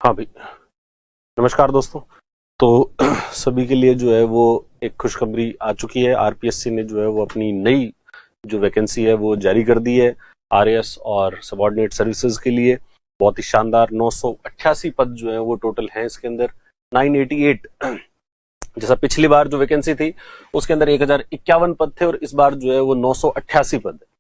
हाँ भाई, नमस्कार दोस्तों। तो सभी के लिए जो है वो एक खुशखबरी आ चुकी है। आरपीएससी ने जो है वो अपनी नई जो वैकेंसी है वो जारी कर दी है आरएएस और सबऑर्डिनेट सर्विसेज के लिए। बहुत ही शानदार 988 पद जो है वो टोटल हैं इसके अंदर। 988 जैसा पिछली बार जो वैकेंसी थी उसके अंदर 1051 पद थे और इस बार जो है वो 988 पद है।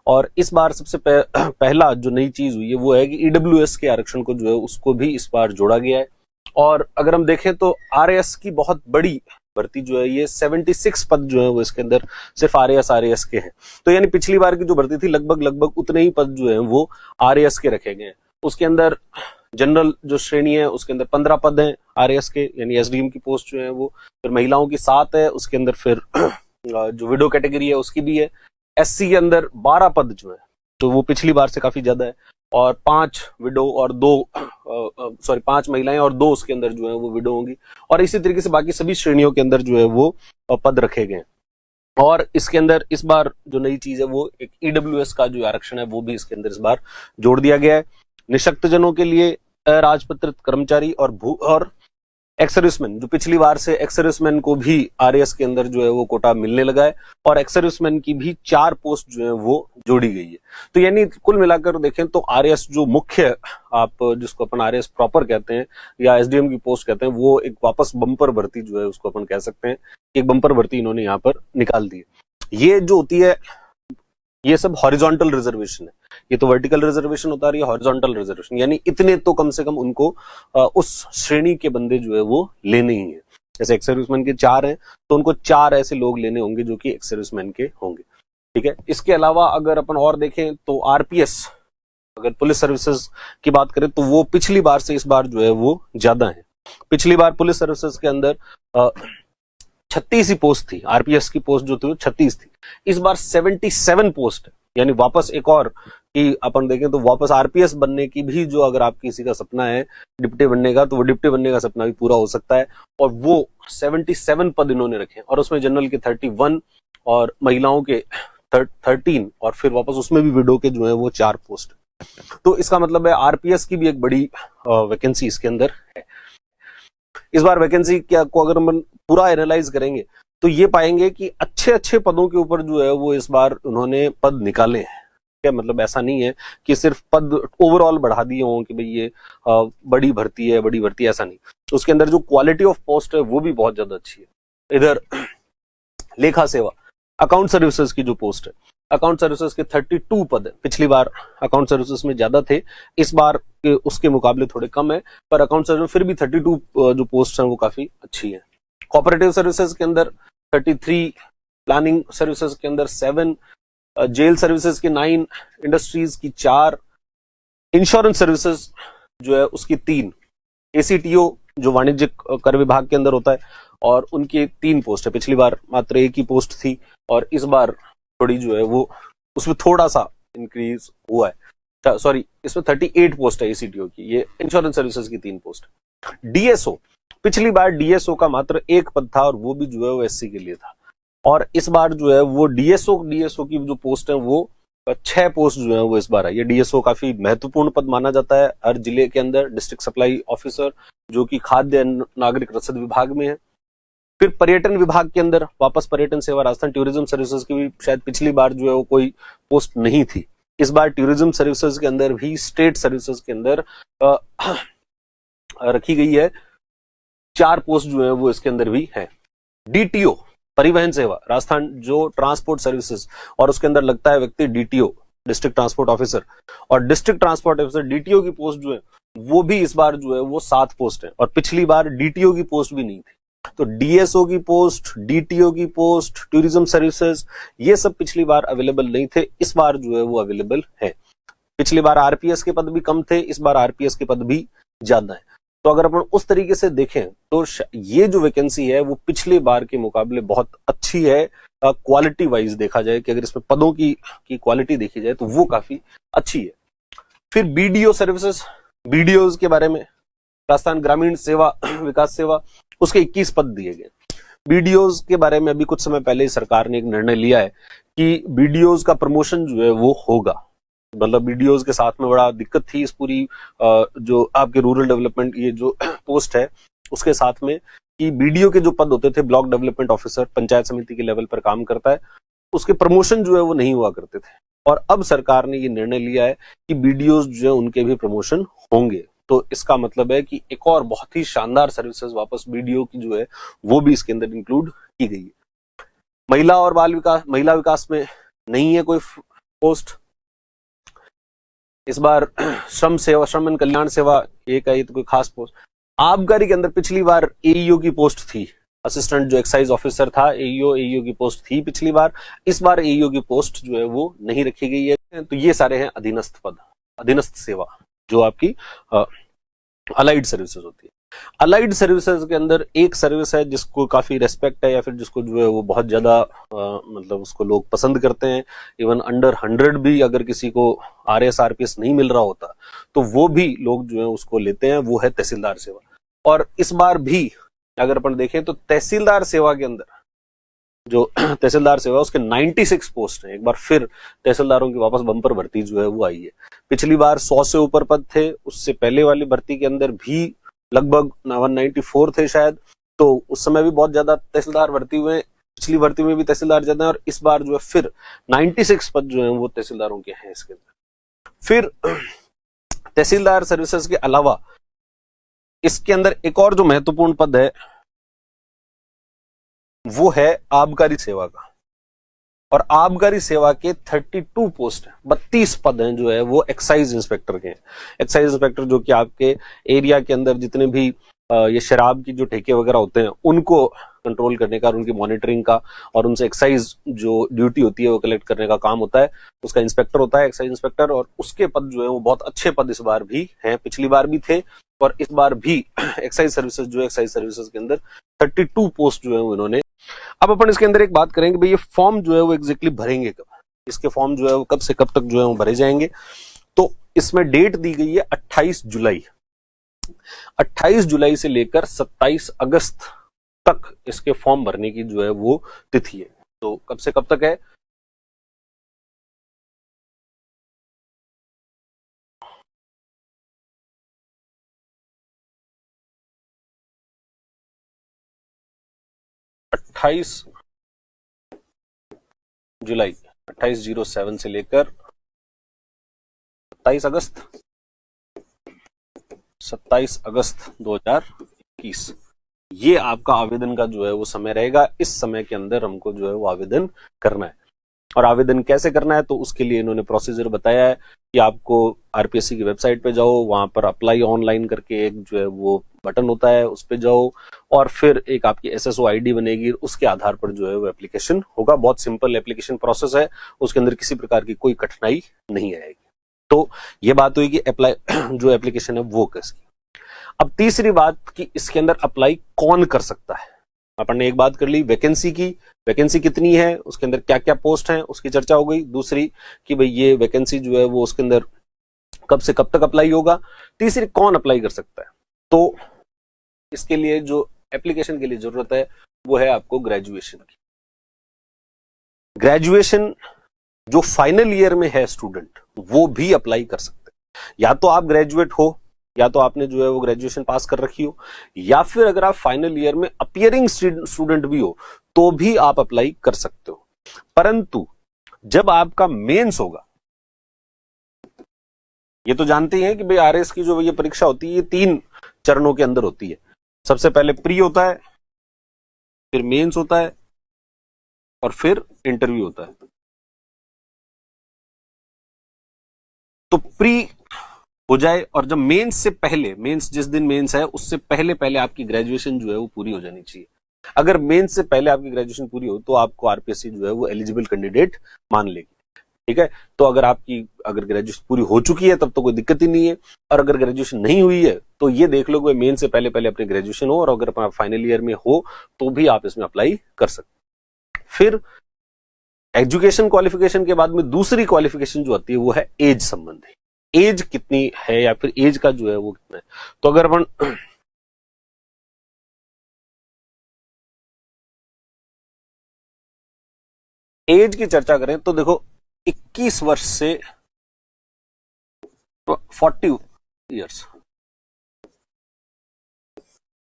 और इस बार सबसे पहला जो नई चीज हुई है वो है कि ईडब्ल्यूएस के आरक्षण को जो है उसको भी इस बार जोड़ा गया है। और अगर हम देखें तो आरएएस की बहुत बड़ी भर्ती जो है ये 76 पद जो है वो इसके अंदर सिर्फ आरएएस के हैं। तो यानी पिछली बार की जो भर्ती थी लगभग उतने ही पद जो है वो आरएएस के रखे गए हैं। उसके अंदर जनरल जो श्रेणी है उसके अंदर 15 पद हैं आरएएस के, यानी एसडीएम की पोस्ट जो है वो। फिर महिलाओं की 7 है, उसके अंदर फिर जो विडो कैटेगरी है उसकी भी है। एससी के अंदर 12 पद जो है तो वो पिछली बार से काफी ज्यादा है। और 5 विडो और 5 महिलाएं और 2 उसके अंदर जो है वो विडो होंगी। और इसी तरीके से बाकी सभी श्रेणियों के अंदर जो है वो पद रखे गए। और इसके अंदर इस बार जो नई चीज है वो एक ईडब्ल्यूएस का जो आरक्षण है वो भी इसके अंदर इस बार जोड़ दिया गया है। निःशक्त जनों के लिए राजपत्रित कर्मचारी और एक्स सर्विसमैन, जो पिछली बार से एक्स सर्विसमैन को भी आरएएस के अंदर जो है वो कोटा मिलने लगा है। और एक्स सर्विसमैन की भी 4 पोस्ट जो है वो जोड़ी गई है। तो यानी कुल मिलाकर देखें तो आरएएस जो मुख्य, आप जिसको अपन आरएएस प्रॉपर कहते हैं या एसडीएम की पोस्ट कहते हैं, वो एक वापस बम्पर भर्ती जो है उसको अपन कह सकते हैं। एक बम्पर भर्ती इन्होंने यहाँ पर निकाल दी है। ये जो होती है ये सब हॉरिजॉन्टल रिजर्वेशन है। ये तो वर्टिकल रिजर्वेशन होता है, हॉरिजॉन्टल रिजर्वेशन, यानी इतने तो कम से कम उनको उस श्रेणी के बंदे जो है वो लेने ही है। जैसे एक्स सर्विसमैन के 4 हैं तो उनको 4 ऐसे लोग लेने होंगे जो कि एक्स सर्विसमैन के होंगे। ठीक है। इसके अलावा अगर अपन और देखें तो आरपीएस, अगर पुलिस सर्विसेज की बात करें तो वो पिछली बार से इस बार जो है वो ज्यादा है। पिछली बार पुलिस सर्विसेज के अंदर 36 ही पोस्ट थी, आरपीएस की पोस्ट जो थी वो 36 थी। इस बार 77 पोस्ट है, यानी वापस एक और कि अपन देखें तो वापस आरपीएस बनने की भी, जो अगर आप किसी का सपना है डिप्टी बनने का, तो वो डिप्टी बनने का सपना भी पूरा हो सकता है। और वो 77 पद इन्होंने रखे और उसमें जनरल के 31 और महिलाओं के 13 और फिर वापस उसमें भी विडो के जो है वो 4 पोस्ट। तो इसका मतलब है आरपीएस की भी एक बड़ी वैकेंसी इसके अंदर है। इस बार वैकेंसी क्या को अगर हम पूरा एनालाइज करेंगे तो ये पाएंगे कि अच्छे अच्छे पदों के ऊपर जो है वो इस बार उन्होंने पद निकाले हैं। क्या मतलब, ऐसा नहीं है कि सिर्फ पद ओवरऑल बढ़ा दिए हों कि भाई ये बड़ी भर्ती है, ऐसा नहीं। तो उसके अंदर जो क्वालिटी ऑफ पोस्ट है वो भी बहुत ज्यादा अच्छी है। इधर लेखा सेवा, अकाउंट सर्विसेज की जो पोस्ट है, अकाउंट सर्विसेज के 32 पद है। पिछली बार अकाउंट सर्विसेज में ज्यादा थे, इस बार के उसके मुकाबले थोड़े कम है, पर अकाउंट सर्विस में फिर भी 32 जो पोस्ट है वो काफी अच्छी है। कोऑपरेटिव सर्विसेज के अंदर 33, प्लानिंग सर्विसेज के अंदर 7, जेल सर्विसेज के 9, इंडस्ट्रीज की 4, इंश्योरेंस सर्विसेज जो है उसकी 3, एसीटीओ जो वाणिज्यिक कर विभाग के अंदर होता है और उनकी 3 पोस्ट है। पिछली बार मात्र 1 ही पोस्ट थी और इस बार थोड़ी जो है वो उसमें थोड़ा सा इंक्रीज हुआ है। सॉरी, इसमें 38 पोस्ट है एसीटीओ की। ये इंश्योरेंस सर्विसेज की 3 पोस्ट। डीएसओ, पिछली बार डीएसओ का मात्र 1 पद था और वो भी जो है वो एससी के लिए था। और इस बार जो है वो डीएसओ की जो पोस्ट है वो 6 पोस्ट जो है वो इस बार है। ये डीएसओ काफी महत्वपूर्ण पद माना जाता है हर जिले के अंदर। डिस्ट्रिक्ट सप्लाई ऑफिसर जो कि खाद्य नागरिक रसद विभाग में है। फिर पर्यटन विभाग के अंदर वापस पर्यटन सेवा, राजस्थान टूरिज्म सर्विसेज की भी शायद पिछली बार जो है वो कोई पोस्ट नहीं थी। इस बार टूरिज्म सर्विसेज के अंदर भी स्टेट सर्विसेज के अंदर रखी गई है। 4 पोस्ट जो है वो इसके अंदर भी है। डीटीओ, परिवहन सेवा, राजस्थान जो ट्रांसपोर्ट सर्विसेज, और उसके अंदर लगता है व्यक्ति डीटीओ, डिस्ट्रिक्ट ट्रांसपोर्ट ऑफिसर। और डिस्ट्रिक्ट ट्रांसपोर्ट ऑफिसर डीटीओ की पोस्ट जो है वो भी इस बार जो है वो 7 पोस्ट है और पिछली बार डीटीओ की पोस्ट भी नहीं थी। तो डीएसओ की पोस्ट, डीटीओ की पोस्ट, टूरिज्म सर्विसेज, ये सब पिछली बार अवेलेबल नहीं थे, इस बार जो है वो अवेलेबल है। पिछली बार आरपीएस के पद भी कम थे, इस बार आरपीएस के पद भी ज्यादा है। तो अगर अपन उस तरीके से देखें तो ये जो वैकेंसी है वो पिछले बार के मुकाबले बहुत अच्छी है। क्वालिटी वाइज देखा जाए कि अगर इसमें पदों की क्वालिटी देखी जाए तो वो काफी अच्छी है। फिर बीडीओ सर्विसेज, बीडीओ के बारे में, राजस्थान ग्रामीण सेवा विकास सेवा, उसके 21 पद दिए गए। बीडीओज के बारे में अभी कुछ समय पहले सरकार ने एक निर्णय लिया है कि बीडीओज का प्रमोशन जो है वो होगा। मतलब बीडीओज के साथ में बड़ा दिक्कत थी इस पूरी जो आपके रूरल डेवलपमेंट ये जो पोस्ट है उसके साथ में, कि बीडीओ के जो पद होते थे, ब्लॉक डेवलपमेंट ऑफिसर, पंचायत समिति के लेवल पर काम करता है, उसके प्रमोशन जो है वो नहीं हुआ करते थे। और अब सरकार ने ये निर्णय लिया है कि बीडीओ जो है उनके भी प्रमोशन होंगे। तो इसका मतलब है कि एक और बहुत ही शानदार सर्विसेज वापस बीडीओ की जो है वो भी इसके अंदर इंक्लूड की गई है। महिला और बाल विकास, महिला विकास में नहीं है कोई पोस्ट इस बार। श्रम सेवा, श्रम एवं कल्याण सेवा एक आई तो कोई खास पोस्ट। आबकारी के अंदर पिछली बार एईओ की पोस्ट थी, असिस्टेंट जो एक्साइज ऑफिसर था, एईओ की पोस्ट थी पिछली बार। इस बार एईओ की पोस्ट जो है वो नहीं रखी गई है। तो ये सारे हैं अधीनस्थ पद, अधीनस्थ सेवा जो आपकी अलाइड सर्विसेज होती है। अलाइड सर्विसेज के अंदर एक सर्विस है जिसको काफी रेस्पेक्ट है, या फिर जिसको जो है वो बहुत ज्यादा मतलब उसको लोग पसंद करते हैं। इवन अंडर 100 भी अगर किसी को आरएस आरपीएस नहीं मिल रहा होता तो वो भी लोग जो है उसको लेते हैं, वो है तहसीलदार सेवा। और इस बार भी अगर अपन देखें तो तहसीलदार सेवा के अंदर जो तहसीलदार सेवा उसके 96 पोस्ट हैं। एक बार फिर तहसीलदारों की वापस बम्पर भर्ती जो है वो आई है। पिछली बार 100 से ऊपर पद थे, उससे पहले वाली भर्ती के अंदर भी लगभग 194 थे शायद, तो उस समय भी बहुत ज्यादा तहसीलदार भर्ती हुए, पिछली भर्ती में भी तहसीलदार ज्यादा है, और इस बार जो है फिर 96 पद जो है वो तहसीलदारों के हैं इसके अंदर। फिर तहसीलदार सर्विसेज के अलावा इसके अंदर एक और जो महत्वपूर्ण पद है वो है आबकारी सेवा का। और आबकारी सेवा के 32 पोस्ट है, 32 पद हैं जो है वो एक्साइज इंस्पेक्टर के हैं। एक्साइज इंस्पेक्टर जो कि आपके एरिया के अंदर जितने भी ये शराब की जो ठेके वगैरह होते हैं उनको कंट्रोल करने का और उनकी मॉनिटरिंग का और उनसे एक्साइज जो ड्यूटी होती है वो कलेक्ट करने का काम होता है, उसका इंस्पेक्टर होता है एक्साइज इंस्पेक्टर। और उसके पद जो है वो बहुत अच्छे पद इस बार भी हैं, पिछली बार भी थे और इस बार भी एक्साइज सर्विसेज जो है एक्साइज सर्विसेज के अंदर 32 पोस्ट जो है वो इन्होंने। अब अपन इसके अंदर एक बात करेंगे भाई ये फॉर्म जो है वो एग्जैक्टली भरेंगे कब, इसके फॉर्म जो है वो कब से कब तक जो है वो भरे जाएंगे। तो इसमें डेट दी गई है 28 जुलाई। 28 जुलाई से लेकर 27 अगस्त तक इसके फॉर्म भरने की जो है वो तिथि है। तो कब से कब तक है? जुलाई 2807 से लेकर 27 अगस्त 2021 ये आपका आवेदन का जो है वो समय रहेगा। इस समय के अंदर हमको जो है वो आवेदन करना है। और आवेदन कैसे करना है तो उसके लिए इन्होंने प्रोसीजर बताया है कि आपको आरपीएससी की वेबसाइट पे जाओ, वहां पर अप्लाई ऑनलाइन करके एक जो है वो बटन होता है उस पे जाओ और फिर एक आपकी एसएसओ आईडी बनेगी, उसके आधार पर जो है वो एप्लीकेशन होगा। बहुत सिंपल एप्लीकेशन प्रोसेस है, उसके अंदर किसी प्रकार की कोई कठिनाई नहीं आएगी। तो ये बात हुई कि अप्लाई जो एप्लीकेशन है वो किसकी। अब तीसरी बात कि इसके अंदर अप्लाई कौन कर सकता है। अपन ने एक बात कर ली वैकेंसी की, वैकेंसी कितनी है, उसके अंदर क्या क्या पोस्ट हैं उसकी चर्चा हो गई। दूसरी कि भाई ये वैकेंसी जो है वो उसके अंदर कब से कब तक अप्लाई होगा। तीसरी कौन अप्लाई कर सकता है। तो इसके लिए जो एप्लीकेशन के लिए जरूरत है वो है आपको ग्रेजुएशन की। ग्रेजुएशन जो फाइनल ईयर में है स्टूडेंट वो भी अप्लाई कर सकते हैं। या तो आप ग्रेजुएट हो या तो आपने जो है वो ग्रेजुएशन पास कर रखी हो, या फिर अगर आप फाइनल ईयर में अपीयरिंग स्टूडेंट भी हो तो भी आप अप्लाई कर सकते हो। परंतु जब आपका मेंस होगा, ये तो जानते हैं कि भाई आरएस की जो ये परीक्षा होती है ये 3 चरणों के अंदर होती है। सबसे पहले प्री होता है, फिर मेंस होता है और फिर इंटरव्यू होता है। तो प्री हो जाए और जब मेंस से पहले, मेंस जिस दिन मेंस है उससे पहले पहले आपकी ग्रेजुएशन जो है वो पूरी हो जानी चाहिए। अगर मेंस से पहले आपकी ग्रेजुएशन पूरी हो तो आपको आरपीएससी जो है वो एलिजिबल कैंडिडेट मान लेगी। ठीक है, तो अगर ग्रेजुएशन पूरी हो चुकी है तब तो कोई दिक्कत ही नहीं है, और अगर ग्रेजुएशन नहीं हुई है तो ये देख लो कि मेन से पहले पहले अपनी ग्रेजुएशन हो, और अगर आप फाइनल ईयर में हो तो भी आप इसमें अप्लाई कर सकते। फिर एजुकेशन क्वालिफिकेशन के बाद में दूसरी क्वालिफिकेशन जो आती है वो है एज संबंधी। एज कितनी है या फिर एज का जो है वो कितना है। तो अगर अपन एज की चर्चा करें तो देखो 21 वर्ष से 40 ईयर्स।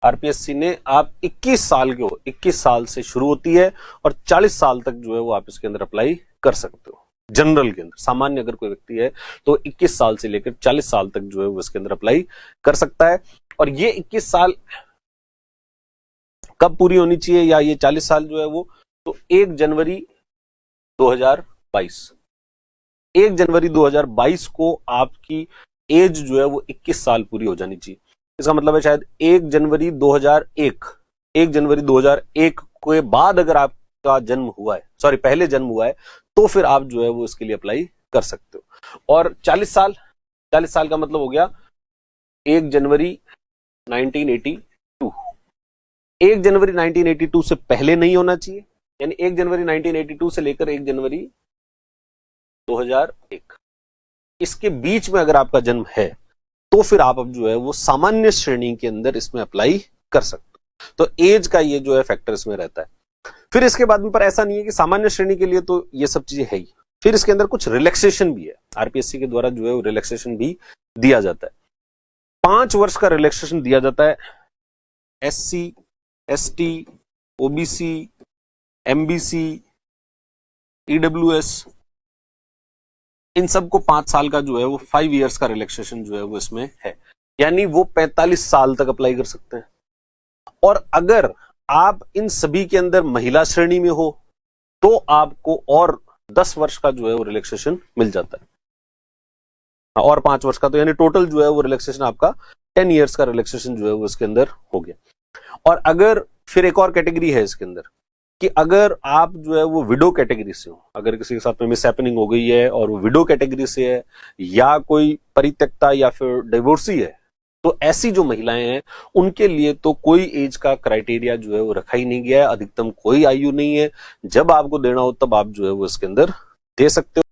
आरपीएससी ने आप 21 साल के हो, 21 साल से शुरू होती है और 40 साल तक जो है वो आप इसके अंदर अप्लाई कर सकते हो। जनरल के अंदर सामान्य अगर कोई व्यक्ति है तो 21 साल से लेकर 40 साल तक जो है वो इसके अंदर अप्लाई कर सकता है। और ये 21 साल कब पूरी होनी चाहिए, या ये 40 साल जो है वो, तो 1 जनवरी 2022, 1 जनवरी 2022 को आपकी एज जो है वो 21 साल पूरी हो जानी चाहिए। इसका मतलब है शायद 1 जनवरी 2001, 1 जनवरी 2001 के बाद अगर आपका जन्म हुआ है, सॉरी पहले जन्म हुआ है, तो फिर आप जो है वो इसके लिए अप्लाई कर सकते हो। और 40 साल, 40 साल का मतलब हो गया 1 जनवरी 1982। 1 जनवरी 1982 से पहले नहीं होना चाहिए, यानी 1 जनवरी 1982 से लेकर 1 जनवरी 2001, इसके बीच में अगर आपका जन्म है तो फिर आप अब जो है वो सामान्य श्रेणी के अंदर इसमें अप्लाई कर सकते हो। तो एज का ये जो है फैक्टर इसमें रहता है। फिर इसके बाद में, पर ऐसा नहीं है कि सामान्य श्रेणी के लिए तो ये सब चीजें है ही, फिर इसके अंदर कुछ रिलैक्सेशन भी है, आरपीएससी के द्वारा जो है वो रिलैक्सेशन भी दिया जाता है। 5 वर्ष का रिलैक्सेशन दिया जाता है SC, ST, OBC, MBC, EWS, इन सबको 5 साल का जो है वो 5 इयर्स का रिलैक्सेशन जो है वो इसमें है, यानी वो 45 साल तक अप्लाई कर सकते हैं। और अगर आप इन सभी के अंदर महिला श्रेणी में हो तो आपको और 10 वर्ष का जो है वो रिलैक्सेशन मिल जाता है, और 5 वर्ष का, तो यानी टोटल जो है वो रिलैक्सेशन आपका 10 इयर्स का रिलैक्सेशन जो है वो इसके अंदर हो गया। और अगर फिर एक और कैटेगरी है इसके अंदर कि अगर आप जो है वो विडो कैटेगरी से हो, अगर किसी के साथ में मिसहैपनिंग हो गई है और वो विडो कैटेगरी से है, या कोई परित्यक्ता या फिर डिवोर्सी है, तो ऐसी जो महिलाएं हैं उनके लिए तो कोई एज का क्राइटेरिया जो है वो रखा ही नहीं गया है, अधिकतम कोई आयु नहीं है। जब आपको देना हो तब आप जो है वो इसके अंदर दे सकते हो।